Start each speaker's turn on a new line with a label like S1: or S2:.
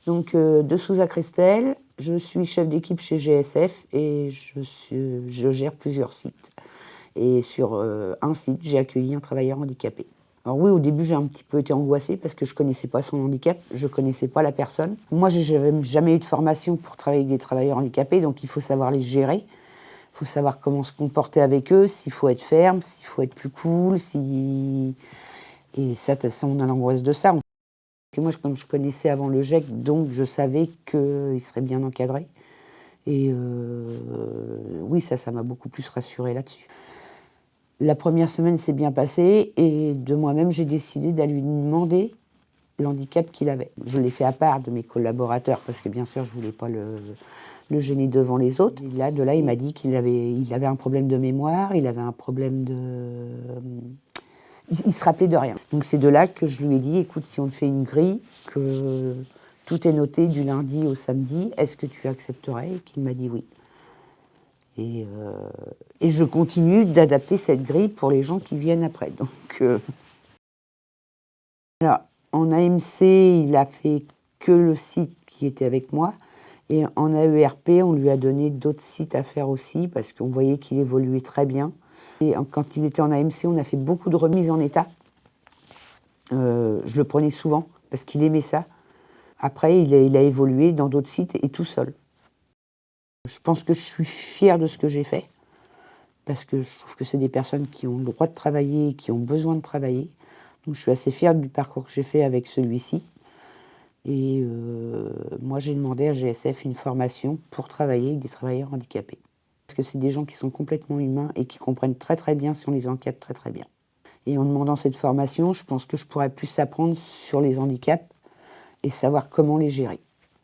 S1: Donc, de Souza Crestel, je suis chef d'équipe chez GSF et je gère plusieurs sites. Et sur un site, j'ai accueilli un travailleur handicapé. Alors oui, au début, j'ai un petit peu été angoissée parce que je ne connaissais pas son handicap, je ne connaissais pas la personne. Moi, je n'avais jamais eu de formation pour travailler avec des travailleurs handicapés, donc il faut savoir les gérer. Il faut savoir comment se comporter avec eux, s'il faut être ferme, s'il faut être plus cool, si... Et ça, on a l'angoisse de ça. Et moi, comme je connaissais avant le GEC, donc je savais qu'il serait bien encadré. Et oui, ça m'a beaucoup plus rassurée là-dessus. La première semaine s'est bien passée et de moi-même, j'ai décidé d'aller lui demander l'handicap qu'il avait. Je l'ai fait à part de mes collaborateurs parce que bien sûr, je ne voulais pas le gêner devant les autres. Et là, il m'a dit qu'il avait un problème de mémoire, il avait un problème de... Il se rappelait de rien. Donc c'est de là que je lui ai dit, écoute, si on fait une grille, que tout est noté du lundi au samedi, est-ce que tu accepterais? Et qu'il m'a dit oui. Et je continue d'adapter cette grille pour les gens qui viennent après. Donc, alors, en AMC, il a fait que le site qui était avec moi. Et en AERP, on lui a donné d'autres sites à faire aussi parce qu'on voyait qu'il évoluait très bien. Et quand il était en AMC, on a fait beaucoup de remises en état. Je le prenais souvent parce qu'il aimait ça. Après, il a évolué dans d'autres sites et tout seul. Je pense que je suis fière de ce que j'ai fait parce que je trouve que c'est des personnes qui ont le droit de travailler et qui ont besoin de travailler. Donc je suis assez fière du parcours que j'ai fait avec celui-ci. Et moi, j'ai demandé à GSF une formation pour travailler avec des travailleurs handicapés. Parce que c'est des gens qui sont complètement humains et qui comprennent très très bien si on les encadre très très bien. Et en demandant cette formation, je pense que je pourrais plus apprendre sur les handicaps et savoir comment les gérer.